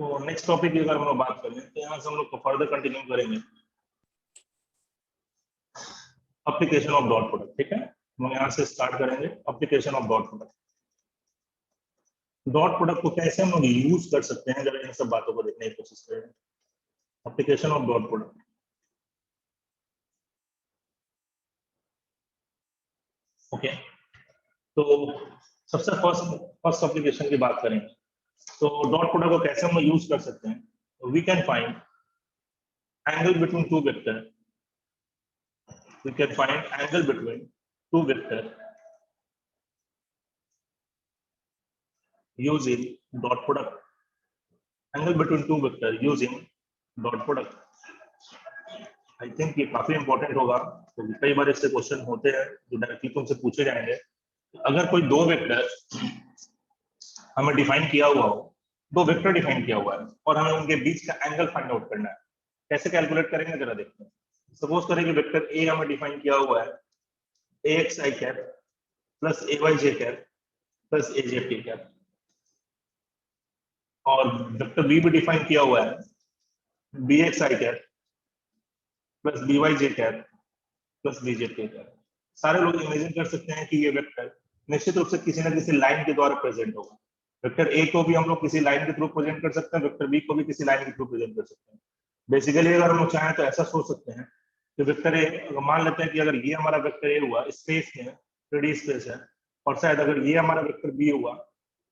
तो next topic की अगर हम लोग बात करें तो यहाँ से हम लोग फर्दर कंटिन्यू करेंगे एप्लीकेशन ऑफ डॉट प्रोडक्ट। ठीक है, हम यहाँ से स्टार्ट करेंगे application of dot product. Dot product को कैसे हम लोग यूज कर सकते हैं, जब इन सब बातों को देखने की कोशिश करेंगे। Application of dot product, okay. तो सबसे फर्स्ट एप्लीकेशन की बात करेंगे तो डॉट प्रोडक्ट को कैसे हम यूज कर सकते हैं। We can find angle between two vector, we can find angle between two vector using dot product. Angle between two vector using dot product. I think ये काफी इंपॉर्टेंट होगा, तो कई बार इससे क्वेश्चन होते हैं जो डायरेक्टली तुमसे पूछे जाएंगे। अगर कोई दो वेक्टर हमें डिफाइन किया हुआ हो, दो वेक्टर डिफाइन किया हुआ है और हमें उनके बीच का एंगल फाइंड आउट करना है, कैसे कैलकुलेट करेंगे जरा देखते हैं। सपोज करें कि वेक्टर ए हमें डिफाइन किया हुआ है ax i cap plus ay j cap plus az t cap, और वेक्टर बी भी डिफाइन किया हुआ है bx i cap plus by j cap plus bz t cap. सारे लोग इमेजिन कर सकते हैं कि ये वेक्टर निश्चित रूप से किसी न किसी लाइन के द्वारा प्रेजेंट होगा। वेक्टर ए को भी हम लोग किसी लाइन के थ्रू प्रेजेंट कर सकते हैं, वेक्टर बी को भी किसी लाइन के थ्रू प्रेजेंट कर सकते हैं। बेसिकली अगर हम लोग चाहें तो ऐसा सोच सकते हैं कि वेक्टर ए, मान लेते हैं कि अगर ये हमारा वेक्टर ए हुआ स्पेस में 3D स्पेस है, और शायद अगर ये हमारा वेक्टर बी हुआ,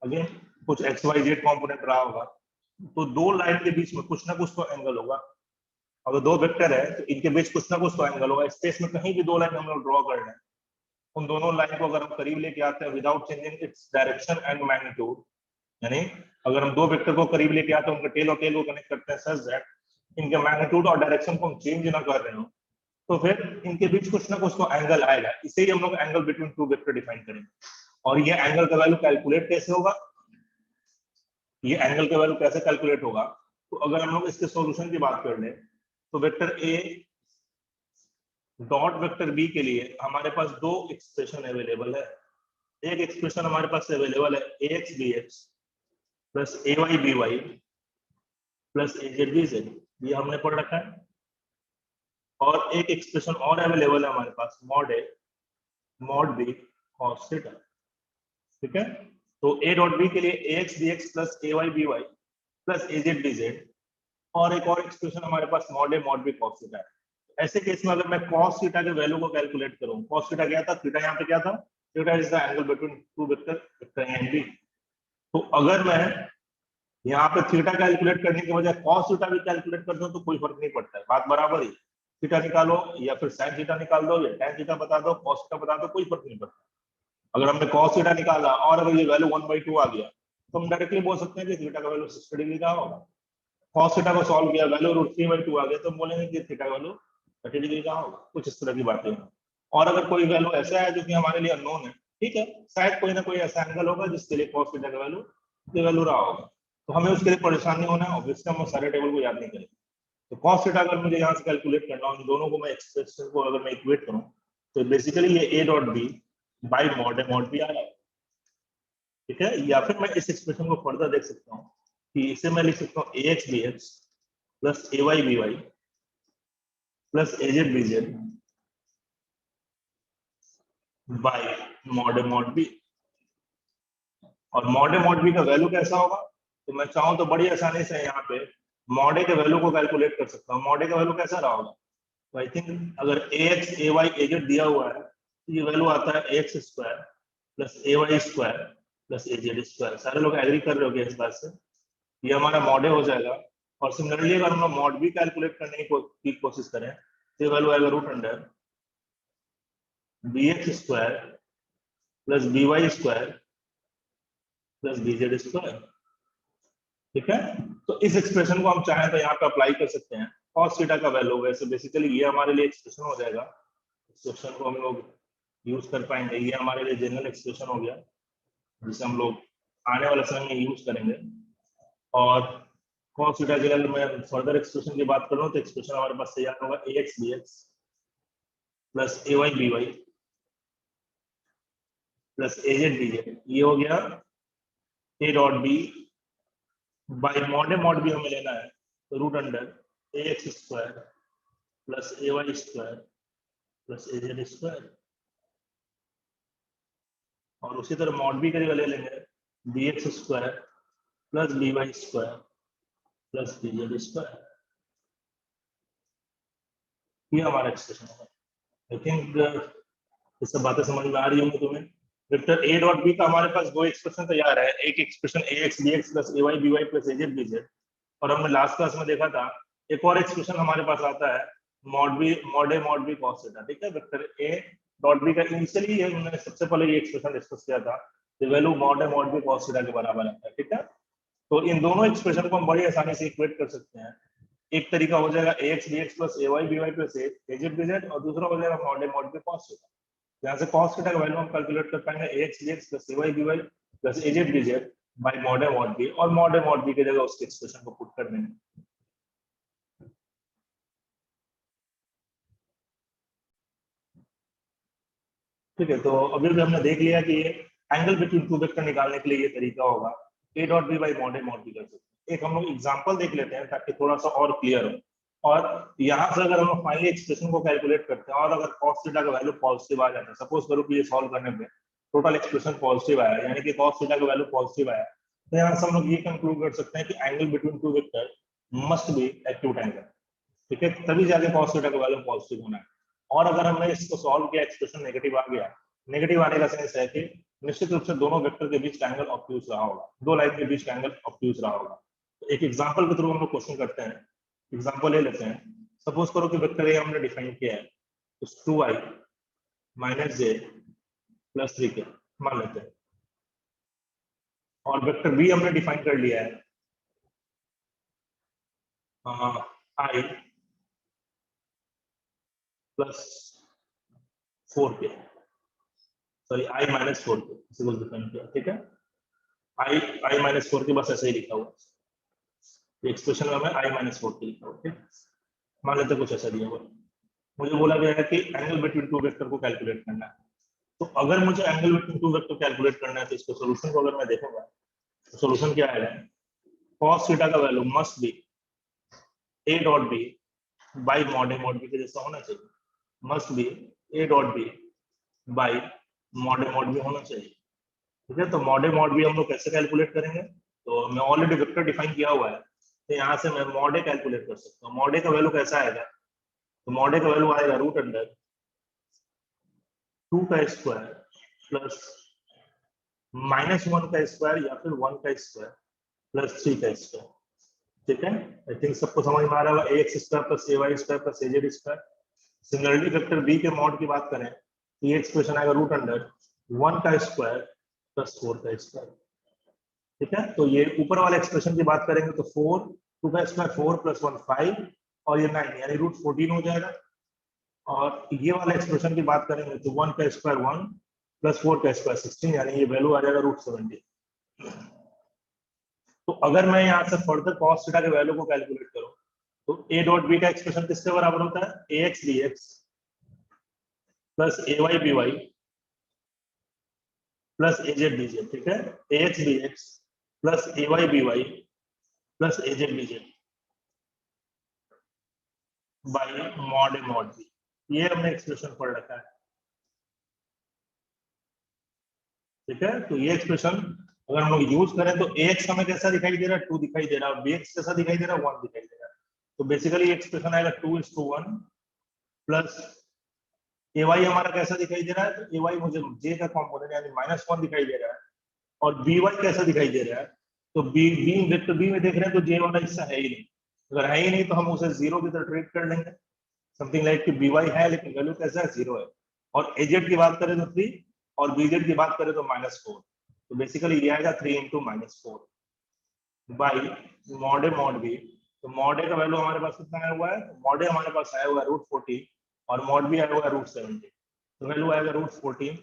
अगेन कुछ एक्स वाई जेड कॉम्पोनेंट रहा होगा, तो दो लाइन के बीच में कुछ ना कुछ तो एंगल होगा। अगर दो वेक्टर है तो इनके बीच कुछ ना कुछ तो एंगल होगा। स्पेस में कहीं भी दो लाइन हम लोग ड्रॉ कर रहे हैं, उन दोनों लाइन को अगर हम करीब लेके आते हैं without changing its direction and magnitude, यानी अगर हम दो वेक्टर को करीब लेके आते हैं, उनके टेल और टेल को कनेक्ट करते हैं सच दैट इनके मैग्नीट्यूड और डायरेक्शन को हम चेंज ना कर रहे हो, तो फिर इनके बीच कुछ ना कुछ तो एंगल आएगा। इसे ही हम लोग angle between two vector define करेंगे। और ये एंगल का वैल्यू कैलकुलेट कैसे होगा, ये एंगल का वैल्यू कैसे कैलकुलेट होगा, तो अगर हम लोग इसके सॉल्यूशन की बात कर लें तो vector a dot vector b के लिए हमारे पास दो एक्सप्रेशन अवेलेबल है। एक एक्सप्रेशन हमारे पास अवेलेबल है ax bx plus ay by plus az bz, ये हमने पढ़ रखा है। और एक एक्सप्रेशन और अवेलेबल है हमारे पास mod a mod b cos theta. ठीक है, तो a डॉट b के लिए ax bx plus ay by plus az bz, और एक और एक्सप्रेशन हमारे पास mod a mod b cos theta है। ऐसे केस में अगर मैं cos थीटा के वैल्यू को कैलकुलेट करूं, cos थीटा क्या था, थीटा यहाँ पे क्या था, theta is the angle between two vector vector a and b। तो अगर मैं यहाँ पे थीटा कैलकुलेट करने के बजाय cos थीटा भी कैलकुलेट कर दूं तो कोई फर्क नहीं पड़ता है, बात बराबर ही। थीटा निकालो या फिर sin थीटा निकाल दो या tan थीटा बता दो, cos थीटा बता दो, कोई फर्क नहीं पड़ता। अगर हमने cos थीटा निकाला और अगर ये वैल्यू 1/2 आ गया तो हम डायरेक्टली बोल सकते हैं कि थीटा का वैल्यू 60 डिग्री का होगा। cos थीटा को सॉल्व किया, वैल्यू √3/2 आ गया तो हम बोलेंगे कि थीटा का वैल्यू 30 डिग्री का होगा। कुछ इस तरह की बातें हैं। और अगर कोई वैल्यू ऐसा है जो कि हमारे लिए अननोन है, ठीक है, शायद कोई ना कोई ऐसा एंगल होगा जिसके लिए cos थीटा का वैल्यू रहा होगा, तो हमें उसके लिए परेशान नहीं होना है। ऑब्वियसली हम सारे टेबल को याद नहीं करेंगे। तो cos थीटा अगर मुझे यहाँ से कैलकुलेट करना हो, इन दोनों को मैं एक्सप्रेशन को अगर मैं इक्वेट करूं तो बेसिकली ये a dot b by mod a mod b आ रहा है। ठीक है, या फिर मैं इस एक्सप्रेशन को फर्दर देख सकता हूँ कि इसे मैं लिख सकता हूँ ax bx plus ay by plus az bz by mod a mod b। और मॉड a मॉड b का वैल्यू कैसा होगा, तो मैं चाहूँ तो बड़ी आसानी से यहाँ पे मॉड a के वैल्यू को कैलकुलेट कर सकता हूँ। मॉड a का वैल्यू कैसा रहा होगा, तो आई थिंक अगर ax ay az दिया हुआ है तो ये वैल्यू आता है ax square plus ay square plus az square. सारे लोग एग्री कर रहे होंगे इस बात से, ये हमारा मॉड a हो जाएगा। और सिमिलरली अगर हम लोग मॉड b कैलकुलेट करने की कोशिश करें तो ये वैल्यू आएगा √under bx square plus by square plus bz square. ठीक है, तो इस एक्सप्रेशन को हम चाहें तो यहाँ पे अप्लाई कर सकते हैं। cos थीटा का वैल्यू वैसे बेसिकली ये हमारे लिए एक्सप्रेशन हो जाएगा, एक्सप्रेशन को हम लोग यूज कर पाएंगे। ये हमारे लिए जनरल एक्सप्रेशन हो गया जिसे हम लोग आने वाले समय में यूज करेंगे। और cos थीटा के लिए मैं फर्दर एक्सप्रेशन की बात करूं तो एक्सप्रेशन हमारे पास तैयार होगा ax bx plus ay by plus az bz। ये हो गया a dot b by mod भी हमें लेना है, तो root under ax square plus ay square plus az square, और उसी तरह मॉड भी की जगह ले लेंगे bx square plus by square plus bz square. ये हमारा एक्सप्रेशन है। आई थिंक ये सब बातें समझ में आ रही होंगी तुम्हें। वेक्टर a डॉट b का हमारे पास दो एक्सप्रेशन तैयार है, एक expression ax bx plus ay by plus az bz, और हमने लास्ट क्लास में देखा था एक और एक्सप्रेशन हमारे पास आता है mod a mod b cos theta. ठीक है, वेक्टर a डॉट b का इनिशियली हमने सबसे पहले ये एक्सप्रेशन डिस्कस किया था, the value mod a mod b cos theta के बराबर आता है। ठीक है, तो इन दोनों एक्सप्रेशन को हम बड़ी आसानी से इक्वेट कर सकते हैं। एक तरीका हो जाएगा ax bx plus ay by plus az bz, और दूसरा हो जाएगा mod a mod b cos theta. यहाँ से cos थीटा का वैल्यू हम कैलकुलेट कर पाएंगे ax bx plus ay by plus az bz bye mod a mod b, और मॉड a मॉड b की जगह उसके एक्सप्रेशन को पुट कर देंगे। ठीक है, तो अभी भी हमने देख लिया कि ये एंगल बिटवीन टू वेक्टर निकालने के लिए ये तरीका होगा a dot b by mod a mod b कर सकते हैं। एक हम लोग एग्जांपल देख लेते हैं ताकि थोड़ा सा और क्लियर हो। और यहाँ से अगर हम लोग फाइनली एक्सप्रेशन को कैलकुलेट करते हैं और अगर cos थीटा का वैल्यू पॉजिटिव आ जाता है, सपोज करो कि ये सॉल्व करने पे टोटल एक्सप्रेशन पॉजिटिव आया, यानी कि cos थीटा का वैल्यू पॉजिटिव आया, तो यहाँ से हम लोग ये कंक्लूड कर सकते हैं कि angle between two vector must be acute angle. ठीक है, तभी जाके cos थीटा का वैल्यू पॉजिटिव होना है। और अगर हमने इसको सॉल्व किया, एक्सप्रेशन नेगेटिव आ गया, नेगेटिव आने का सेंस है कि निश्चित रूप से दोनों वेक्टर के बीच का एंगल ऑब्ट्यूज रहा होगा, दो लाइन के बीच का एंगल ऑब्ट्यूज रहा होगा। तो एक एग्जांपल के थ्रू हम लोग क्वेश्चन करते हैं। एग्जांपल ले लेते हैं, सपोज करो कि वेक्टर ए हमने डिफाइन किया है, तो 2i माइनस जे प्लस 3k मान लेते हैं, और वेक्टर बी हमने डिफाइन कर लिया है i plus 4k, sorry i minus 4k इसे कुछ डिफाइन किया। ठीक है, i माइनस 4k बस ऐसे ही लिखा हुआ है, एक्सप्रेशन में हमें i माइनस 4k लिखा हुआ है। ठीक, मान लेते कुछ ऐसा दिया हुआ, मुझे बोला गया है कि एंगल बिटवीन टू वेक्टर को कैलकुलेट करना है। तो अगर मुझे angle between two vector calculate करना है, तो इसके सॉल्यूशन को अगर मैं देखूंगा, तो सॉल्यूशन क्या आएगा, cos थीटा का value must be a dot b bye mod a mod b के जैसा होना चाहिए, must be a dot b bye mod a mod b होना चाहिए। ठीक है, तो मॉड a मॉड b हम लोग कैसे कैलकुलेट करेंगे, तो मैं ऑलरेडी वेक्टर डिफाइन किया हुआ है, तो यहाँ से मैं मॉड a कैलकुलेट कर सकता हूँ। मॉड a का वैल्यू कैसा आएगा, तो मॉड a का वैल्यू आएगा रूट अंडर 2 का स्क्वायर प्लस -1 का स्क्वायर या फिर 1 का स्क्वायर प्लस 3 का स्क्वायर। ठीक है, आई थिंक सबको समझ में आ रहा होगा, ax square plus ay square plus az square. Similarly vector b के मॉड की बात करें, तो ये एक्सप्रेशन आएगा रूट अंडर 1 का स्क्वायर प्लस 4 का स्क्वायर। ठीक है, तो ये ऊपर वाले एक्सप्रेशन की बात करेंगे तो 4 2 का स्क्वायर 4 प्लस 1 5 और ये 9 यानी रूट 14 हो जाएगा। और ये वाला एक्सप्रेशन की बात करेंगे तो 1 का स्क्वायर 1 प्लस 4 का स्क्वायर 16 यानी ये वैल्यू आ जाएगा रूट 70। तो अगर मैं यहाँ से फर्दर cos थीटा के वैल्यू को कैलकुलेट करूं, तो a डॉट b का एक्सप्रेशन किसके बराबर होता है, ax bx plus ay by plus az bz। ठीक है, ax bx plus ay by plus az bz bye mod a mod b, ये हमने एक्सप्रेशन पढ़ रखा है। ठीक है, तो ये एक्सप्रेशन अगर हम लोग यूज करें तो ax हमें कैसा दिखाई दे रहा है, 2 दिखाई दे रहा है, bx कैसा दिखाई दे रहा है, 1 दिखाई दे रहा है। तो बेसिकली एक्सप्रेशन आएगा 2:1 प्लस ay हमारा कैसा दिखाई दे रहा है, तो ay मुझे j का कंपोनेंट यानी -1 दिखाई दे रहा है, और by कैसा दिखाई दे रहा है, तो b वेक्टर b में देख रहे हैं तो j वाला हिस्सा है ही नहीं। अगर है ही नहीं तो हम उसे जीरो की तरह ट्रीट कर लेंगे, समथिंग लाइक कि by है लेकिन वैल्यू कैसा है, 0 है। और az की बात करें तो 3 और bz की बात करें तो -4, तो बेसिकली ये आएगा 3 × -4 by mod a mod b। तो मॉड a का वैल्यू हमारे पास कितना आया हुआ है, मॉड a हमारे पास आया हुआ है रूट 40 और मॉड b आया हुआ है रूट 70, तो वैल्यू आएगा रूट 14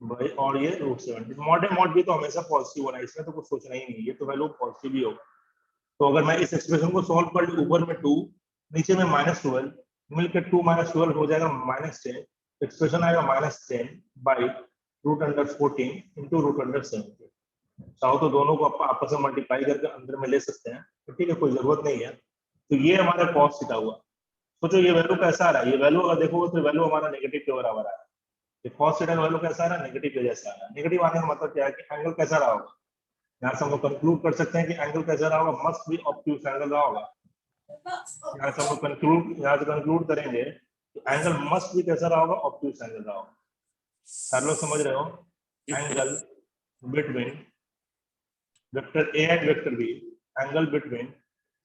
भाई और ये root 70। Mod a mod b तो हमेशा पॉजिटिव होना है, इसमें तो कुछ सोचना ही नहीं, ये तो वैल्यू पॉजिटिव ही होगा। तो अगर मैं इस एक्सप्रेशन को सॉल्व कर लूं, ऊपर में 2 नीचे में -12 मिलकर 2 - 12 हो जाएगा -10, एक्सप्रेशन आएगा -10 by root under 14 into root under 70। चाहो तो दोनों को आपस में मल्टीप्लाई करके अंदर में ले सकते हैं, तो ठीक है, कोई जरूरत नहीं है। तो ये हमारा cos थीटा हुआ। सोचो ये वैल्यू कैसा आ रहा है, ये वैल्यू अगर देखोगे तो वैल्यू हमारा नेगेटिव के बराबर आ रहा है। ये cos थीटा का वैल्यू कैसा आ रहा है, नेगेटिव के जैसा आ रहा है। नेगेटिव आने का मतलब क्या है कि एंगल कैसा रहा होगा, यहाँ से हम लोग कंक्लूड कर सकते हैं कि एंगल कैसा रहा होगा, मस्ट बी ऑब्ट्यूज एंगल रहा होगा। यहाँ से हम लोग कंक्लूड करेंगे कि एंगल मस्ट बी कैसा रहा होगा, ऑब्ट्यूज एंगल रहा होगा। सारे लोग समझ रहे हो, angle between vector a and vector b, angle between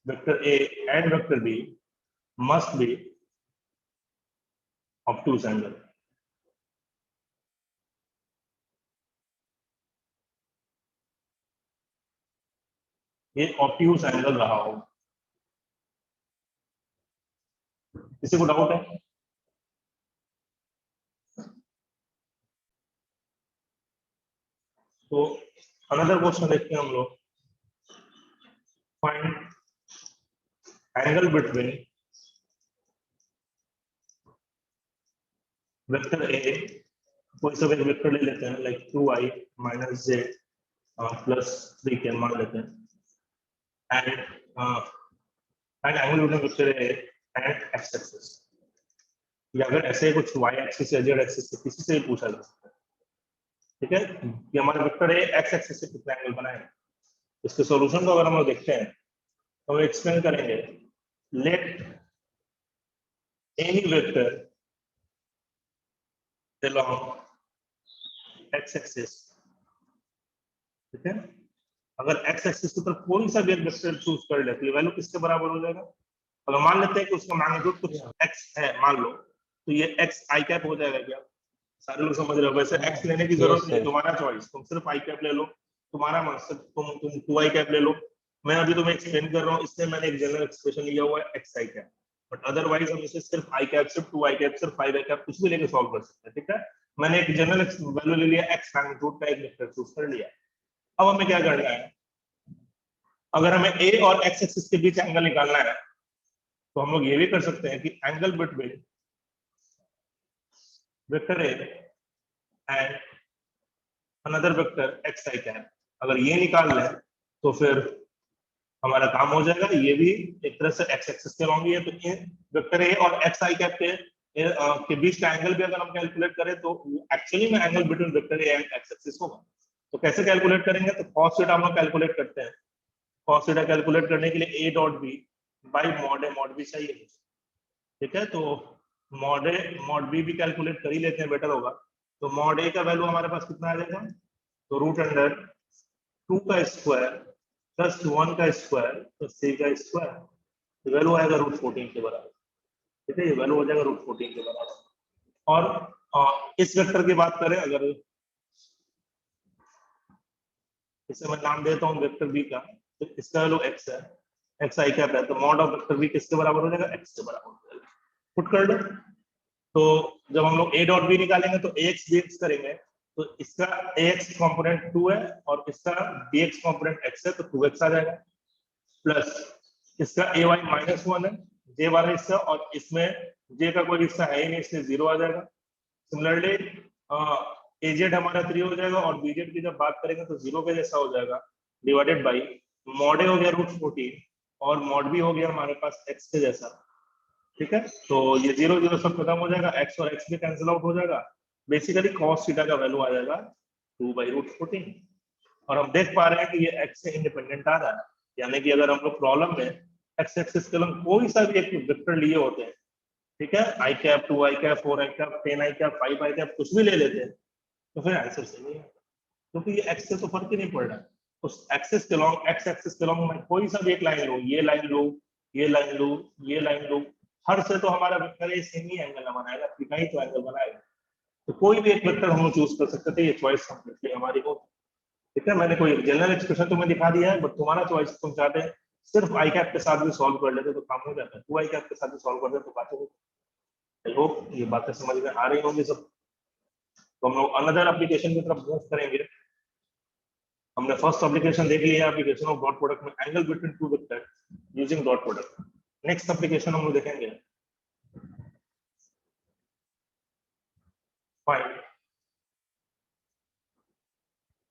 vector a and vector b must be obtuse angle। ये obtuse एंगल रहा हो, किसी को डाउट है? तो अनदर क्वेश्चन देखते हैं हम लोग, फाइंड एंगल बिटवीन वेक्टर ए, कोई सा भी वेक्टर ले लेते हैं लाइक 2i माइनस जे प्लस 3 के मान लेते हैं, and angle between vector a and x axis, या अगर ऐसे कुछ y एक्सिस या z एक्सिस से किसी से भी पूछा जा सकता है। ठीक है, कि हमारा वेक्टर ए एक्स एक्सिस से कितना एंगल बनाए। इसके सॉल्यूशन को अगर हम लोग देखते हैं तो हम एक्सप्लेन करेंगे, let any vector along x axis. ठीक है, अगर x एक्सिस की तरफ कोई सा भी एक वेक्टर चूज कर ले तो ये वैल्यू किसके बराबर हो जाएगा। अगर मान लेते हैं कि उसका मैग्नीट्यूड कुछ x है मान लो, तो ये x i कैप हो जाएगा क्या। सारे लोग समझ रहे हो, वैसे x लेने की जरूरत नहीं, तुम्हारा चॉइस, तुम सिर्फ i कैप ले लो, तुम्हारा मन से तुम 2i कैप ले लो। मैं अभी तुम्हें एक्सप्लेन कर रहा हूँ, इसलिए मैंने एक जनरल एक्सप्रेशन लिया हुआ है x i cap, but otherwise हम इसे सिर्फ i कैप, सिर्फ 2i कैप, सिर्फ 5i कैप कुछ भी लेके सॉल्व कर सकते हैं। ठीक है, मैंने एक जनरल वैल्यू ले लिया, x मैग्नीट्यूड का एक वेक्टर चूज कर लिया। अब हमें क्या करना है, अगर हमें a और x एक्सिस के बीच एंगल निकालना है तो हम लोग ये भी कर सकते हैं कि angle between vector a and another vector xi cap, अगर ये निकाल लें तो फिर हमारा काम हो जाएगा। ये भी एक तरह से x एक्सिस के लॉन्ग ही है, तो वेक्टर a और xi कैप के बीच का एंगल भी अगर हम कैलकुलेट करें तो एक्चुअली में angle between vector a and x axis होगा। तो कैसे कैलकुलेट करेंगे, तो cos थीटा हम लोग कैलकुलेट करते हैं। cos थीटा कैलकुलेट करने के लिए a dot b by mod a mod b चाहिए। ठीक है, तो मॉड a मॉड b भी कैलकुलेट कर ही लेते हैं, बेटर होगा। तो मॉड a का वैल्यू हमारे पास कितना आ जाएगा, तो रूट अंडर 2 का स्क्वायर प्लस 1 का स्क्वायर प्लस 3 का स्क्वायर, तो वैल्यू आएगा रूट 14 के बराबर। ठीक है, ये वैल्यू हो जाएगा रूट 14 के बराबर। और इस वेक्टर की बात करें, अगर इसे मैं नाम देता हूँ वेक्टर बी का, तो इसका वैल्यू x है, x i कैप है, तो मॉड ऑफ वेक्टर बी किसके बराबर हो जाएगा, x के बराबर हो जाएगा। पुट कर दो, तो जब हम लोग a डॉट बी निकालेंगे तो ax bx करेंगे, तो इसका ax कंपोनेंट 2 है और इसका bx कंपोनेंट x है, तो 2x आ जाएगा, प्लस इसका ay माइनस 1 है, j वाला हिस्सा, और इसमें j का कोई हिस्सा है ही नहीं इसलिए 0 आ जाएगा। सिमिलरली az हमारा 3 हो जाएगा, और bz की जब बात करेंगे तो 0 के जैसा हो जाएगा, डिवाइडेड बाई मॉड a हो गया रूट 14 और मॉड b हो गया हमारे पास x के जैसा। ठीक है, तो ये 0 0 सब खत्म हो जाएगा, x और x भी कैंसिल आउट हो जाएगा, बेसिकली cos थीटा का वैल्यू आ जाएगा 2 बाई रूट 14। और हम देख पा रहे हैं कि ये x से इंडिपेंडेंट आ रहा है, यानी कि अगर हम लोग प्रॉब्लम में x एक्सिस के लंग कोई सा भी एक वेक्टर लिए होते हैं, ठीक है, i cap 2i cap 4i cap 10i cap 5i cap कुछ भी ले लेते हैं, तो फिर आंसर सही है, क्योंकि ये x से तो फर्क ही नहीं पड़ रहा है। उस एक्सिस के लॉन्ग, x एक्सिस के लॉन्ग में कोई सा भी एक लाइन लो, ये लाइन लो, ये लाइन लो, ये लाइन लो, हर से तो हमारा वेक्टर ये सेम ही एंगल बनाएगा, थीटा ही तो एंगल बनाएगा। तो कोई भी एक वेक्टर हम चूज कर सकते थे, ये चॉइस कंप्लीटली हमारी हो। ठीक है, मैंने कोई जनरल एक्सप्रेशन तुम्हें दिखा दिया है, बट तुम्हारा चॉइस, तुम चाहते हैं सिर्फ आई कैप के साथ भी सॉल्व कर लेते तो काम हो जाता है, 2 आई कैप के साथ भी सॉल्व कर लेते तो बातें होती। आई होप ये बातें समझ में आ रही होंगी सब। तो हम लोग अनदर एप्लीकेशन की तरफ मूव करेंगे। हमने फर्स्ट एप्लीकेशन देख लिया, एप्लीकेशन ऑफ डॉट प्रोडक्ट में angle between two vector using dot product. Next application हम लोग देखेंगे, find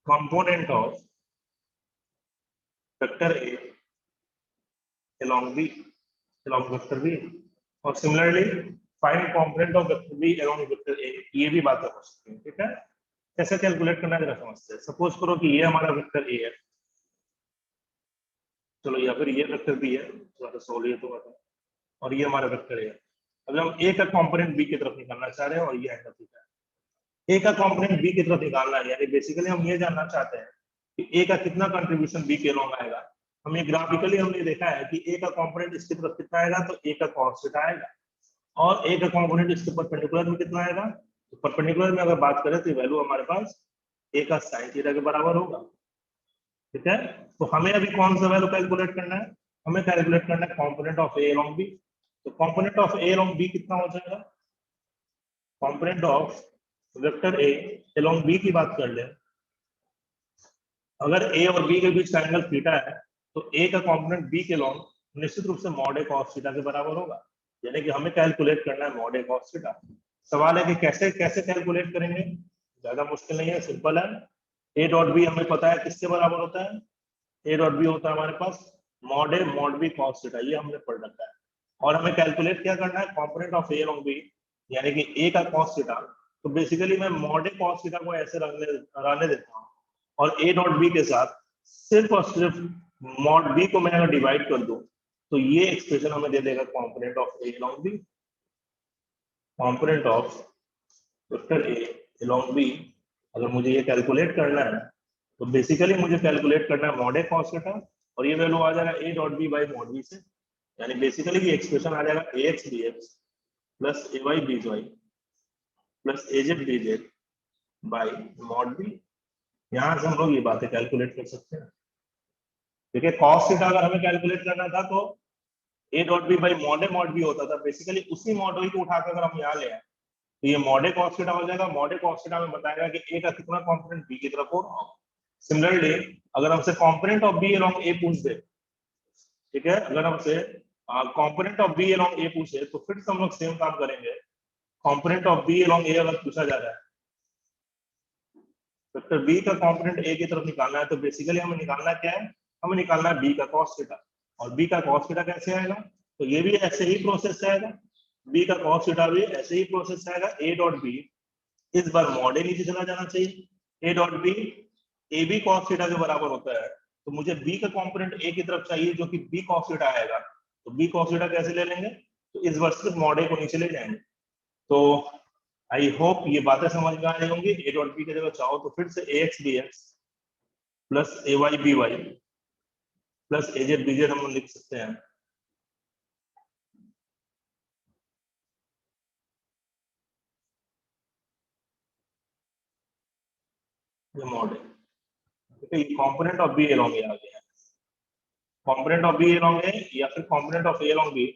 component of vector A along b along vector b, और similarly find component of vector b along vector a, ये भी बातें हो सकती हैं। ठीक है, कैसे कैलकुलेट करना है जरा समझते हैं। सपोज करो कि ये हमारा वेक्टर a है, चलो, या फिर ये वेक्टर b है, थोड़ा सोल्व ये तो बताओ, और ये हमारा वेक्टर a है। अब हम a का कंपोनेंट b की तरफ निकालना चाह रहे हैं, और ये एंगल थीटा है। a का कंपोनेंट b की तरफ निकालना है, यानी बेसिकली हम ये जानना चाहते हैं कि a का कितना कंट्रीब्यूशन b के अलॉन्ग आएगा। हमें ग्राफिकली हमने देखा है कि a का कंपोनेंट इसकी तरफ कितना आएगा, तो a का cos थीटा आएगा, और a का कंपोनेंट इसके परपेंडिकुलर में कितना आएगा, तो परपेंडिकुलर में अगर बात करें तो वैल्यू हमारे पास a का sin थीटा के बराबर होगा। ठीक है, तो हमें अभी कौन सा वैल्यू कैलकुलेट करना है, हमें कैलकुलेट करना है component of a along b। तो component of a along b कितना हो जाएगा, component of vector a along b की बात कर ले, अगर a और b के बीच का एंगल थीटा है, तो a का कंपोनेंट b के लॉन्ग निश्चित रूप से मॉड a cos थीटा के बराबर होगा। यानी कि हमें कैलकुलेट करना है मॉड a cos थीटा। सवाल है कि कैसे कैसे कैलकुलेट करेंगे, ज्यादा मुश्किल नहीं है, सिंपल है। a डॉट b हमें पता है किसके बराबर होता है, a डॉट b होता है हमारे पास mod a mod b cos theta, ये हमने पढ़ रखा है। और हमें कैलकुलेट क्या करना है, component of a along b, यानी कि a का cos थीटा। तो बेसिकली मैं मॉड a cos थीटा को ऐसे रहने देता हूँ, और a डॉट b के साथ सिर्फ और सिर्फ मॉड b को मैं अगर डिवाइड कर दूं, तो ये एक्सप्रेशन हमें दे देगा component of a along b, component of vector a along b। अगर मुझे ये कैलकुलेट करना है, तो बेसिकली मुझे कैलकुलेट करना है मॉड a cos थीटा, और ये वैल्यू आ जाएगा a dot b by mod b से, यानी बेसिकली ये एक्सप्रेशन आ जाएगा ax bx plus ay by plus az bz by mod b। यहां से हम लोग ये बातें कैलकुलेट कर सकते हैं। देखिए cos थीटा अगर हमें कैलकुलेट करना था, तो a dot b by mod b होता था, बेसिकली उसी मॉड को उठाकर अगर हम यहाँ ले आए, तो ये मॉड cos थीटा हो जाएगा। मॉड cos थीटा में बताएगा कि a का कितना कंपोनेंट b की तरफ हो रहा हो। सिमिलरली अगर हमसे component of b along a पूछ दे, ठीक है, अगर हमसे component of b along a पूछे, तो फिर से हम लोग सेम काम करेंगे। Component of b along a अगर पूछा जा रहा है, वेक्टर b का कंपोनेंट a की तरफ निकालना है, तो बेसिकली हमें निकालना क्या है, हमें निकालना है b का cos थीटा। और b का cos थीटा कैसे आएगा, तो ये भी ऐसे ही प्रोसेस आएगा, b का cos थीटा भी ऐसे ही प्रोसेस आएगा। a डॉट b, इस बार मॉड a नीचे चला जाना चाहिए, a dot b a b cos theta के बराबर होता है, तो मुझे b का कंपोनेंट a की तरफ चाहिए जो कि b cos थीटा आएगा। तो b cos थीटा कैसे ले लेंगे, तो इस बार सिर्फ मॉड a को नीचे ले जाएंगे। तो आई होप ये बातें समझ में आ रही होंगी। a डॉट b की जगह चाहो तो फिर से ax bx plus ay by plus az bz हम लिख सकते हैं। ये मॉड है, ठीक है, ये component of b along a आ गया है। Component of b along a या फिर component of a along b,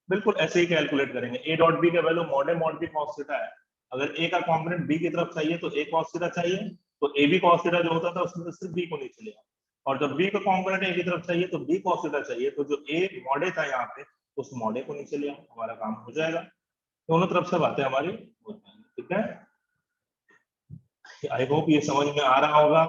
बिल्कुल ऐसे ही कैलकुलेट करेंगे। a डॉट b का value mod b cos theta है। अगर a का कंपोनेंट b की तरफ चाहिए, तो a cos थीटा चाहिए, तो a b cos थीटा जो होता था उसमें सिर्फ b को नीचे लिया, और जब b का कंपोनेंट a की तरफ चाहिए तो b cos थीटा चाहिए, तो जो a मॉड a था यहाँ पे, उस मॉड a को नीचे लिया, हमारा काम हो जाएगा। दोनों तरफ से बातें हमारी हो जाएंगी। ठीक है, आई होप ये समझ में आ रहा होगा।